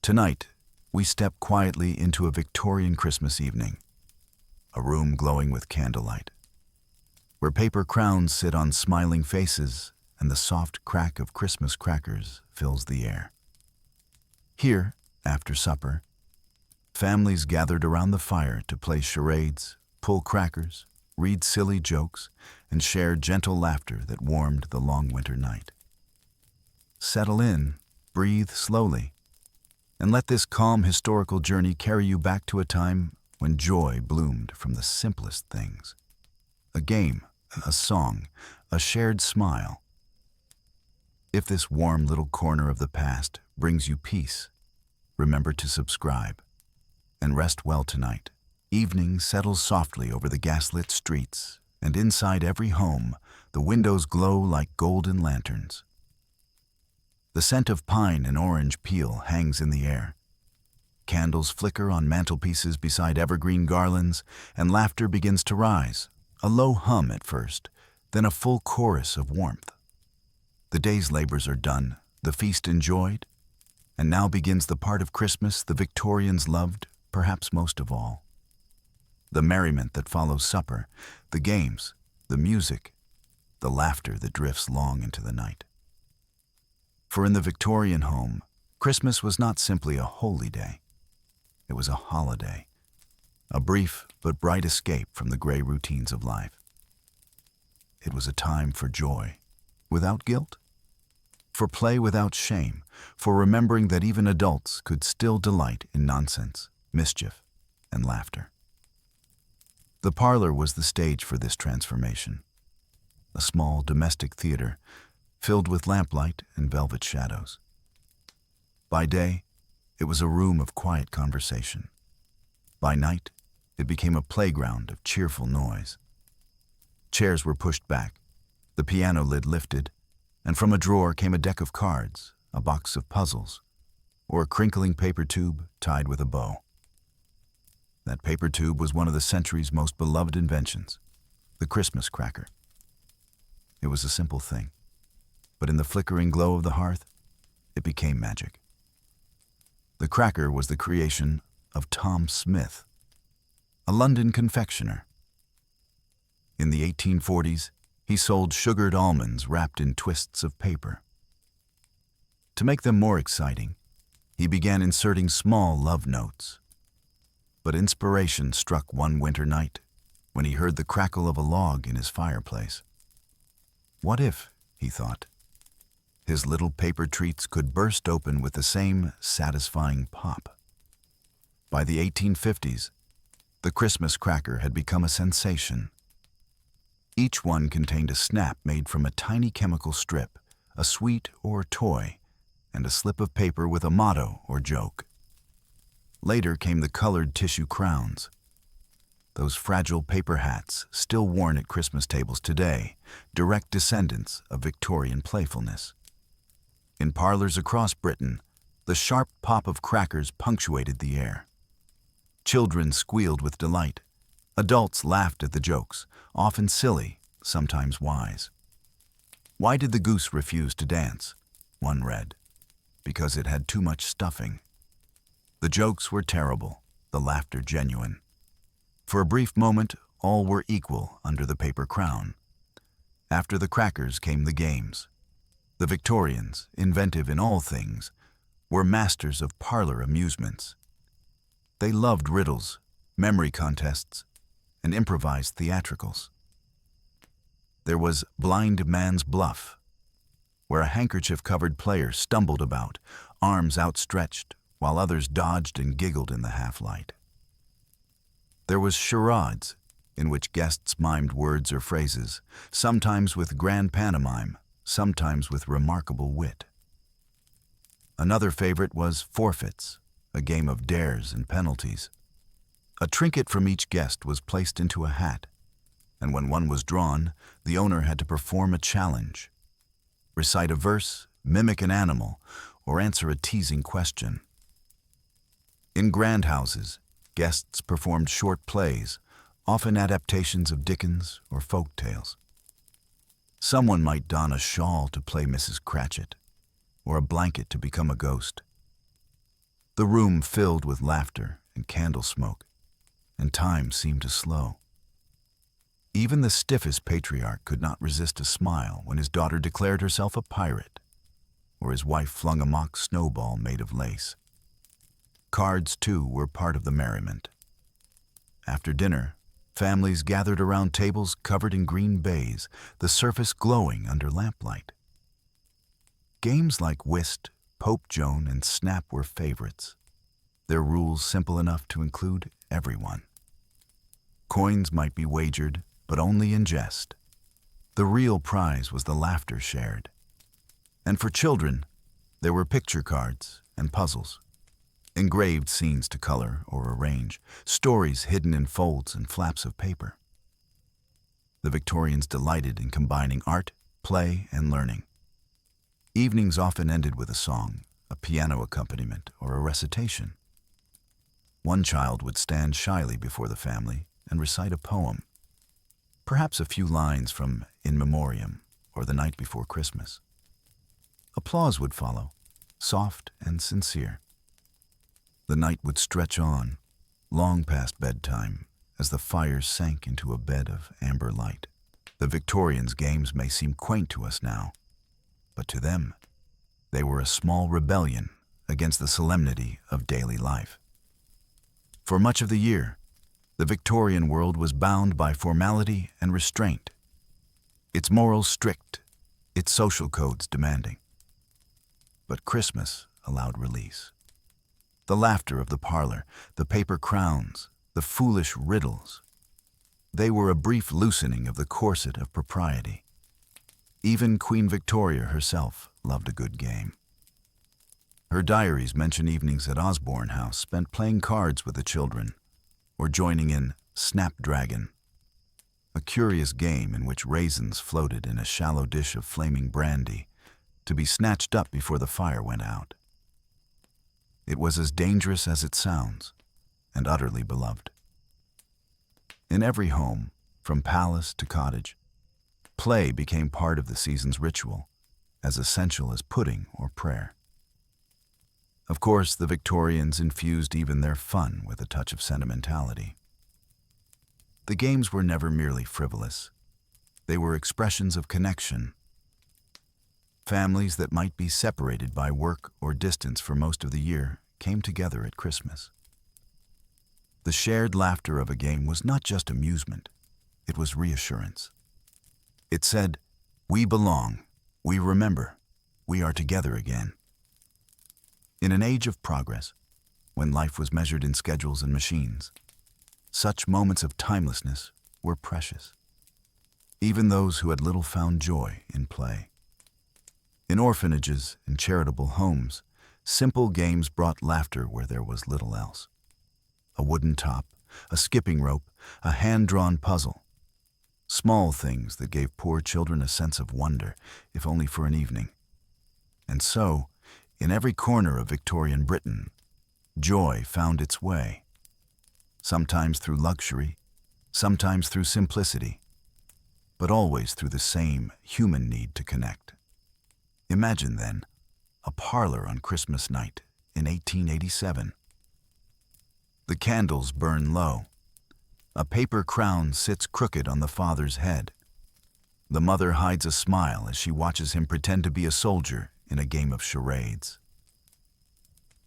Tonight, we step quietly into a Victorian Christmas evening, a room glowing with candlelight, where paper crowns sit on smiling faces and the soft crack of Christmas crackers fills the air. Here, after supper, families gathered around the fire to play charades, pull crackers, read silly jokes, and share gentle laughter that warmed the long winter night. Settle in, breathe slowly, and let this calm historical journey carry you back to a time when joy bloomed from the simplest things. A game, a song, a shared smile. If this warm little corner of the past brings you peace, remember to subscribe and rest well tonight. Evening settles softly over the gaslit streets, and inside every home, the windows glow like golden lanterns. The scent of pine and orange peel hangs in the air. Candles flicker on mantelpieces beside evergreen garlands, and laughter begins to rise, a low hum at first, then a full chorus of warmth. The day's labors are done, the feast enjoyed, and now begins the part of Christmas the Victorians loved perhaps most of all. The merriment that follows supper, the games, the music, the laughter that drifts long into the night. For in the Victorian home, Christmas was not simply a holy day. It was a holiday, a brief but bright escape from the gray routines of life. It was a time for joy, without guilt, for play without shame, for remembering that even adults could still delight in nonsense, mischief, and laughter. The parlor was the stage for this transformation, a small domestic theater filled with lamplight and velvet shadows. By day, it was a room of quiet conversation. By night, it became a playground of cheerful noise. Chairs were pushed back, the piano lid lifted, and from a drawer came a deck of cards, a box of puzzles, or a crinkling paper tube tied with a bow. That paper tube was one of the century's most beloved inventions, the Christmas cracker. It was a simple thing, but in the flickering glow of the hearth, it became magic. The cracker was the creation of Tom Smith, a London confectioner. In the 1840s, he sold sugared almonds wrapped in twists of paper. To make them more exciting, he began inserting small love notes. But inspiration struck one winter night when he heard the crackle of a log in his fireplace. What if, he thought, his little paper treats could burst open with the same satisfying pop? By the 1850s, the Christmas cracker had become a sensation. Each one contained a snap made from a tiny chemical strip, a sweet or toy, and a slip of paper with a motto or joke. Later came the colored tissue crowns, those fragile paper hats still worn at Christmas tables today, direct descendants of Victorian playfulness. In parlors across Britain, the sharp pop of crackers punctuated the air. Children squealed with delight. Adults laughed at the jokes, often silly, sometimes wise. Why did the goose refuse to dance? One read. Because it had too much stuffing. The jokes were terrible, the laughter genuine. For a brief moment, all were equal under the paper crown. After the crackers came the games. The Victorians, inventive in all things, were masters of parlor amusements. They loved riddles, memory contests, and improvised theatricals. There was Blind Bluff, where a handkerchief-covered player stumbled about, arms outstretched, while others dodged and giggled in the half-light. There was charades, in which guests mimed words or phrases, sometimes with grand pantomime, sometimes with remarkable wit. Another favorite was forfeits, a game of dares and penalties. A trinket from each guest was placed into a hat, and when one was drawn, the owner had to perform a challenge. Recite a verse, mimic an animal, or answer a teasing question. In grand houses, guests performed short plays, often adaptations of Dickens or folk tales. Someone might don a shawl to play Mrs. Cratchit, or a blanket to become a ghost. The room filled with laughter and candle smoke, and time seemed to slow. Even the stiffest patriarch could not resist a smile when his daughter declared herself a pirate, or his wife flung a mock snowball made of lace. Cards, too, were part of the merriment. After dinner, families gathered around tables covered in green baize, the surface glowing under lamplight. Games like whist, Papa Joan, and snap were favorites, their rules simple enough to include everyone. Coins might be wagered, but only in jest. The real prize was the laughter shared. And for children, there were picture cards and puzzles, engraved scenes to color or arrange, stories hidden in folds and flaps of paper. The Victorians delighted in combining art, play, and learning. Evenings often ended with a song, a piano accompaniment, or a recitation. One child would stand shyly before the family and recite a poem, perhaps a few lines from In Memoriam or The Night Before Christmas. Applause would follow, soft and sincere. The night would stretch on, long past bedtime, as the fires sank into a bed of amber light. The Victorians' games may seem quaint to us now, but to them, they were a small rebellion against the solemnity of daily life. For much of the year, the Victorian world was bound by formality and restraint, its morals strict, its social codes demanding. But Christmas allowed release. The laughter of the parlor, the paper crowns, the foolish riddles, they were a brief loosening of the corset of propriety. Even Queen Victoria herself loved a good game. Her diaries mention evenings at Osborne House spent playing cards with the children, or joining in Snapdragon, a curious game in which raisins floated in a shallow dish of flaming brandy, to be snatched up before the fire went out. It was as dangerous as it sounds, and utterly beloved. In every home, from palace to cottage, play became part of the season's ritual, as essential as pudding or prayer. Of course, the Victorians infused even their fun with a touch of sentimentality. The games were never merely frivolous. They were expressions of connection. Families that might be separated by work or distance for most of the year came together at Christmas. The shared laughter of a game was not just amusement, it was reassurance. It said, "We belong, we remember, we are together again." In an age of progress, when life was measured in schedules and machines, such moments of timelessness were precious. Even those who had little found joy in play. In orphanages and charitable homes, simple games brought laughter where there was little else. A wooden top, a skipping rope, a hand-drawn puzzle. Small things that gave poor children a sense of wonder, if only for an evening. And so, in every corner of Victorian Britain, joy found its way. Sometimes through luxury, sometimes through simplicity, but always through the same human need to connect. Imagine, then, a parlor on Christmas night in 1887. The candles burn low. A paper crown sits crooked on the father's head. The mother hides a smile as she watches him pretend to be a soldier in a game of charades.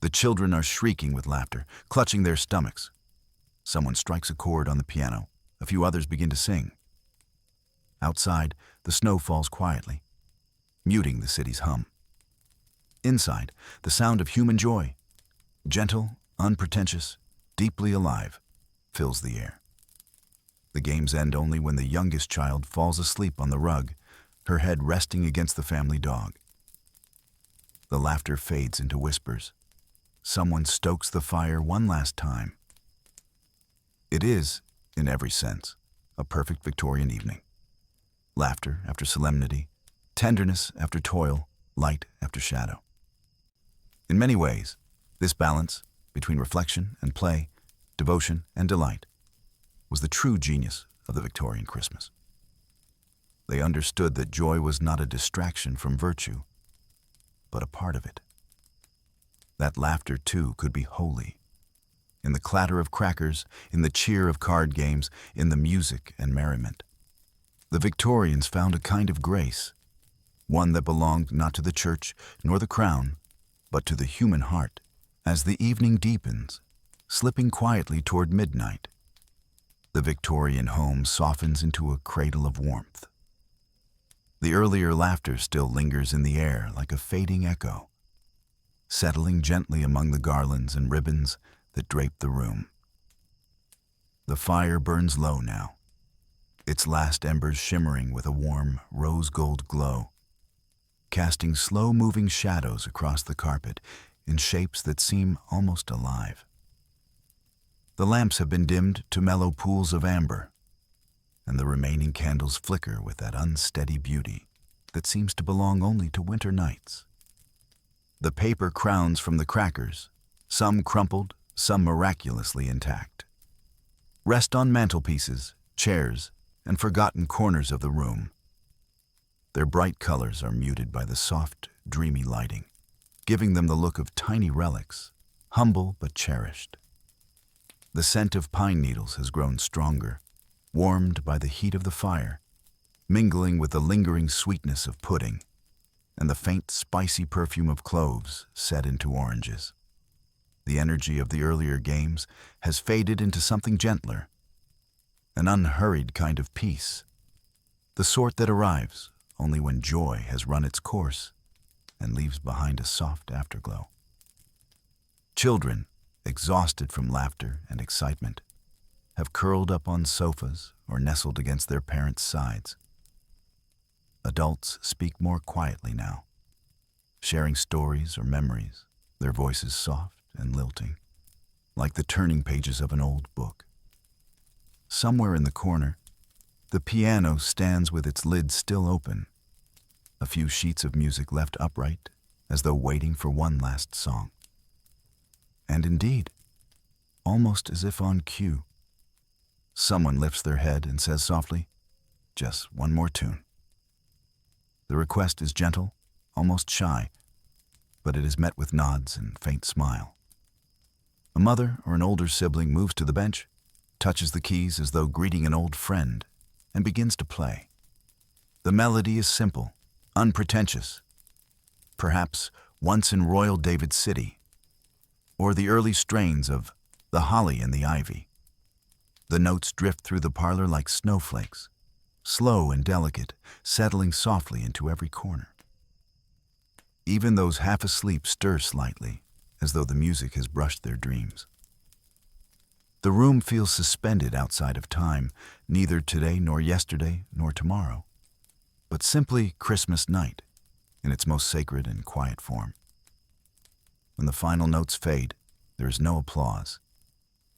The children are shrieking with laughter, clutching their stomachs. Someone strikes a chord on the piano. A few others begin to sing. Outside, the snow falls quietly, muting the city's hum. Inside, the sound of human joy, gentle, unpretentious, deeply alive, fills the air. The games end only when the youngest child falls asleep on the rug, her head resting against the family dog. The laughter fades into whispers. Someone stokes the fire one last time. It is, in every sense, a perfect Victorian evening. Laughter after solemnity, tenderness after toil, light after shadow. In many ways, this balance between reflection and play, devotion and delight, was the true genius of the Victorian Christmas. They understood that joy was not a distraction from virtue, but a part of it. That laughter, too, could be holy. In the clatter of crackers, in the cheer of card games, in the music and merriment. The Victorians found a kind of grace, one that belonged not to the church nor the crown, but to the human heart. As the evening deepens, slipping quietly toward midnight, the Victorian home softens into a cradle of warmth. The earlier laughter still lingers in the air like a fading echo, settling gently among the garlands and ribbons that drape the room. The fire burns low now, its last embers shimmering with a warm rose-gold glow, casting slow-moving shadows across the carpet in shapes that seem almost alive. The lamps have been dimmed to mellow pools of amber, and the remaining candles flicker with that unsteady beauty that seems to belong only to winter nights. The paper crowns from the crackers, some crumpled, some miraculously intact, rest on mantelpieces, chairs, and forgotten corners of the room. Their bright colors are muted by the soft, dreamy lighting, giving them the look of tiny relics, humble but cherished. The scent of pine needles has grown stronger, warmed by the heat of the fire, mingling with the lingering sweetness of pudding and the faint, spicy perfume of cloves set into oranges. The energy of the earlier games has faded into something gentler, an unhurried kind of peace, the sort that arrives only when joy has run its course and leaves behind a soft afterglow. Children, exhausted from laughter and excitement, have curled up on sofas or nestled against their parents' sides. Adults speak more quietly now, sharing stories or memories, their voices soft and lilting, like the turning pages of an old book. Somewhere in the corner, the piano stands with its lid still open, a few sheets of music left upright as though waiting for one last song. And indeed, almost as if on cue, someone lifts their head and says softly, "Just one more tune." The request is gentle, almost shy, but it is met with nods and faint smile. A mother or an older sibling moves to the bench, touches the keys as though greeting an old friend, and begins to play. The melody is simple, unpretentious, perhaps Once in Royal David City, or the early strains of The Holly and the Ivy. The notes drift through the parlor like snowflakes, slow and delicate, settling softly into every corner. Even those half asleep stir slightly, as though the music has brushed their dreams. The room feels suspended outside of time, neither today nor yesterday nor tomorrow, but simply Christmas night in its most sacred and quiet form. When the final notes fade, there is no applause,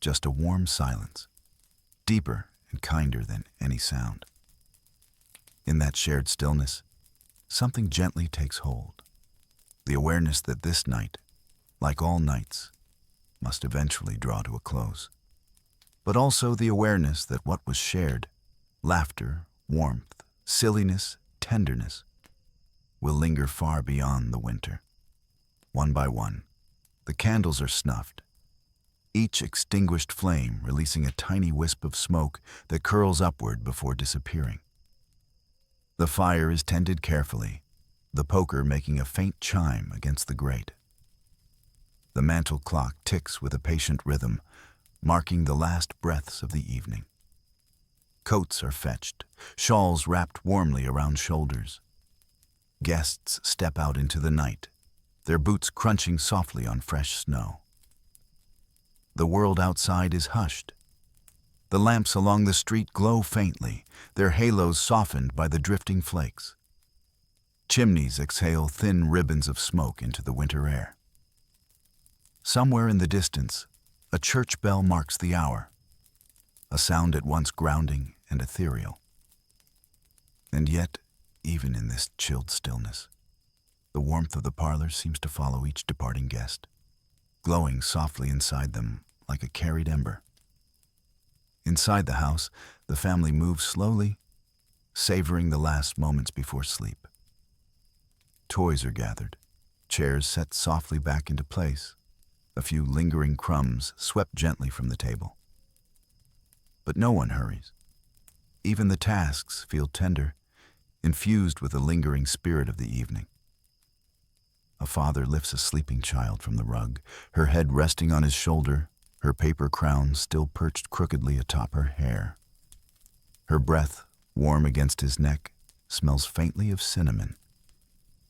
just a warm silence, deeper and kinder than any sound. In that shared stillness, something gently takes hold, the awareness that this night, like all nights, must eventually draw to a close, but also the awareness that what was shared, laughter, warmth, silliness, tenderness, will linger far beyond the winter. One by one, the candles are snuffed, each extinguished flame releasing a tiny wisp of smoke that curls upward before disappearing. The fire is tended carefully, the poker making a faint chime against the grate. The mantel clock ticks with a patient rhythm, marking the last breaths of the evening. Coats are fetched, shawls wrapped warmly around shoulders. Guests step out into the night, their boots crunching softly on fresh snow. The world outside is hushed. The lamps along the street glow faintly, their halos softened by the drifting flakes. Chimneys exhale thin ribbons of smoke into the winter air. Somewhere in the distance, a church bell marks the hour, a sound at once grounding and ethereal. And yet, even in this chilled stillness, the warmth of the parlor seems to follow each departing guest, glowing softly inside them like a carried ember. Inside the house, the family moves slowly, savoring the last moments before sleep. Toys are gathered, chairs set softly back into place, a few lingering crumbs swept gently from the table. But no one hurries. Even the tasks feel tender, infused with the lingering spirit of the evening. A father lifts a sleeping child from the rug, her head resting on his shoulder, her paper crown still perched crookedly atop her hair. Her breath, warm against his neck, smells faintly of cinnamon.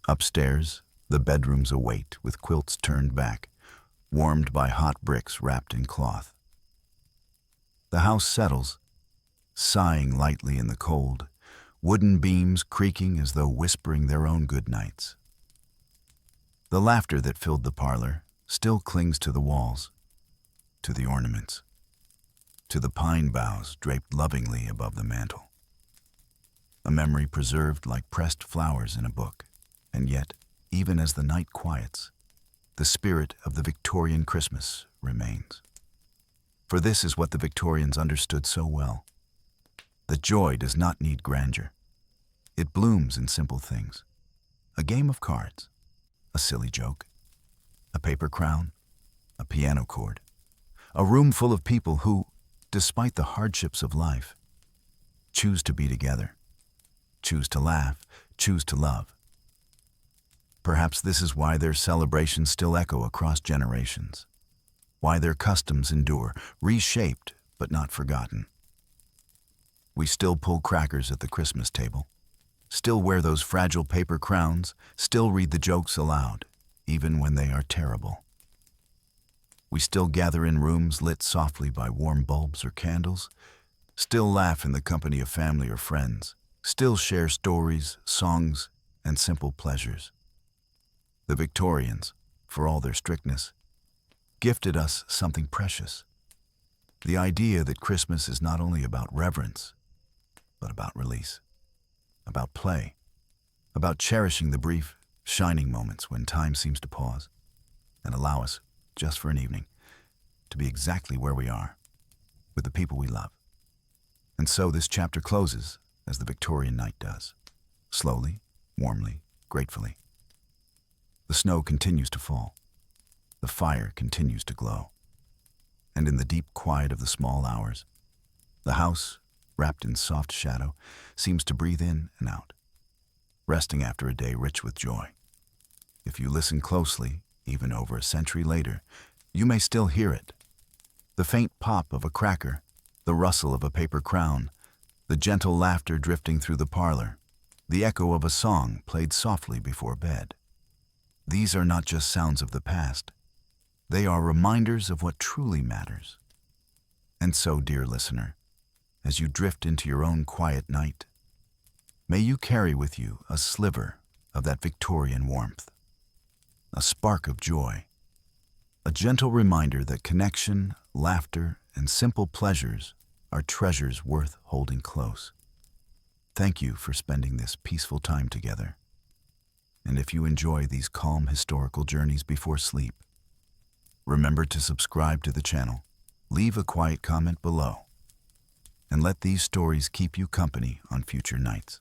Upstairs, the bedrooms await with quilts turned back, warmed by hot bricks wrapped in cloth. The house settles, sighing lightly in the cold, wooden beams creaking as though whispering their own good nights. The laughter that filled the parlor still clings to the walls, to the ornaments, to the pine boughs draped lovingly above the mantel. A memory preserved like pressed flowers in a book, and yet, even as the night quiets, the spirit of the Victorian Christmas remains. For this is what the Victorians understood so well, that joy does not need grandeur. It blooms in simple things. A game of cards, a silly joke, a paper crown, a piano chord, a room full of people who, despite the hardships of life, choose to be together, choose to laugh, choose to love. Perhaps this is why their celebrations still echo across generations, why their customs endure, reshaped but not forgotten. We still pull crackers at the Christmas table, still wear those fragile paper crowns, still read the jokes aloud, even when they are terrible. We still gather in rooms lit softly by warm bulbs or candles, still laugh in the company of family or friends, still share stories, songs, and simple pleasures. The Victorians, for all their strictness, gifted us something precious. The idea that Christmas is not only about reverence, but about release, about play, about cherishing the brief, shining moments when time seems to pause and allow us, just for an evening, to be exactly where we are, with the people we love. And so this chapter closes as the Victorian night does, slowly, warmly, gratefully. The snow continues to fall. The fire continues to glow. And in the deep quiet of the small hours, the house, wrapped in soft shadow, seems to breathe in and out, resting after a day rich with joy. If you listen closely, even over a century later, you may still hear it. The faint pop of a cracker, the rustle of a paper crown, the gentle laughter drifting through the parlor, the echo of a song played softly before bed. These are not just sounds of the past. They are reminders of what truly matters. And so, dear listener, as you drift into your own quiet night, may you carry with you a sliver of that Victorian warmth, a spark of joy, a gentle reminder that connection, laughter, and simple pleasures are treasures worth holding close. Thank you for spending this peaceful time together. And if you enjoy these calm historical journeys before sleep, remember to subscribe to the channel, leave a quiet comment below, and let these stories keep you company on future nights.